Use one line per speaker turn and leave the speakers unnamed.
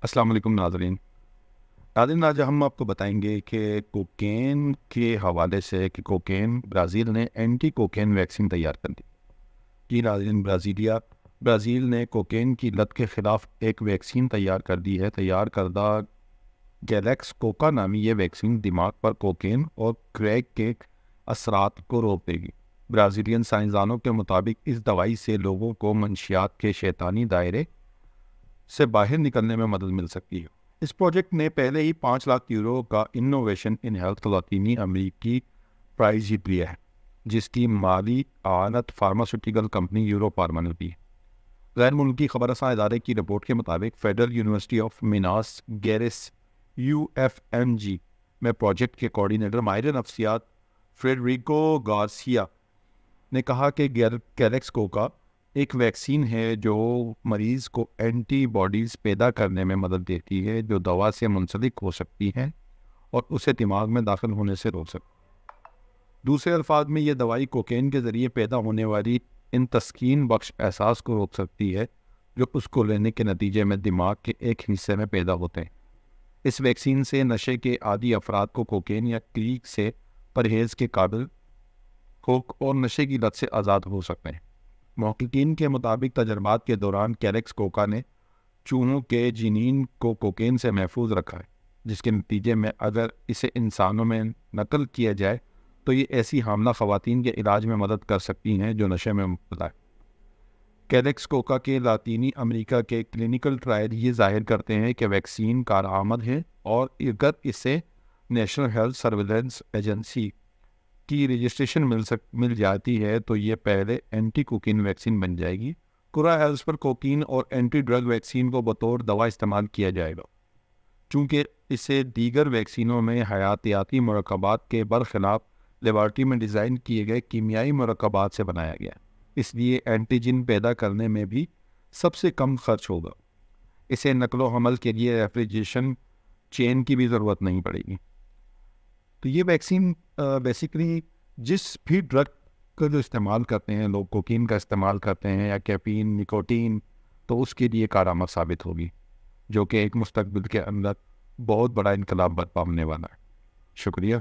السلام علیکم ناظرین، آج ہم آپ کو بتائیں گے کہ کوکین کے حوالے سے کہ برازیل نے اینٹی کوکین ویکسین تیار کر دی۔ جی ناظرین، برازیل نے کوکین کی لت کے خلاف ایک ویکسین تیار کر دی ہے۔ تیار کردہ گیلیکس کوکا نامی یہ ویکسین دماغ پر کوکین اور کریک کے اثرات کو روک دے گی۔ برازیلین سائنسدانوں کے مطابق اس دوائی سے لوگوں کو منشیات کے شیطانی دائرے سے باہر نکلنے میں مدد مل سکتی ہے۔ اس پروجیکٹ نے پہلے ہی 5 لاکھ یورو کا انوویشن ان ہیلتھ لاطینی امریکی پرائز جیت لیا ہے، جس کی مالی اعانت فارماسیوٹیکل کمپنی یورو فارما نے دی ہے۔ غیر ملکی خبر رساں ادارے کی رپورٹ کے مطابق فیڈرل یونیورسٹی آف میناس گیریس UFMG میں پروجیکٹ کے کوارڈینیٹر ماہر نفسیات فریڈریکو گارسیا نے کہا کہ گیلیکس کوکا ایک ویکسین ہے جو مریض کو اینٹی باڈیز پیدا کرنے میں مدد دیتی ہے جو دوا سے منسلک ہو سکتی ہیں اور اسے دماغ میں داخل ہونے سے روک سکتی ہے۔ دوسرے الفاظ میں، یہ دوائی کوکین کے ذریعے پیدا ہونے والی ان تسکین بخش احساس کو روک سکتی ہے جو اس کو لینے کے نتیجے میں دماغ کے ایک حصے میں پیدا ہوتے ہیں۔ اس ویکسین سے نشے کے عادی افراد کو کوکین یا کریک سے پرہیز کے قابل اور نشے کی لت سے آزاد ہو سکتے ہیں۔ محققین کے مطابق تجربات کے دوران گیلیکس کوکا نے چوہوں کے جنین کو کوکین سے محفوظ رکھا ہے، جس کے نتیجے میں اگر اسے انسانوں میں نقل کیا جائے تو یہ ایسی حاملہ خواتین کے علاج میں مدد کر سکتی ہیں جو نشے میں مبتلا ہیں۔ گیلیکس کوکا کے لاطینی امریکہ کے کلینیکل ٹرائل یہ ظاہر کرتے ہیں کہ ویکسین کارآمد ہے، اور اگر اسے نیشنل ہیلتھ سرویلنس ایجنسی کی رجسٹریشن مل جاتی ہے تو یہ پہلے اینٹی کوکین ویکسین بن جائے گی۔ قرعہ ہیلتھ پر کوکین اور اینٹی ڈرگ ویکسین کو بطور دوا استعمال کیا جائے گا، چونکہ اسے دیگر ویکسینوں میں حیاتیاتی مرکبات کے برخلاف لیبارٹری میں ڈیزائن کیے گئے کیمیائی مرکبات سے بنایا گیا ہے، اس لیے اینٹیجن پیدا کرنے میں بھی سب سے کم خرچ ہوگا۔ اسے نقل و حمل کے لیے ریفریجریشن چین کی بھی ضرورت نہیں پڑے گی۔ تو یہ ویکسین بیسیکلی جس بھی ڈرگ کا جو استعمال کرتے ہیں لوگ، کوکین کا استعمال کرتے ہیں یا کیفین، نکوٹین، تو اس کے لیے کارآمد ثابت ہوگی، جو کہ ایک مستقبل کے اندر بہت بڑا انقلاب برپا ہونے والا ہے۔ شکریہ۔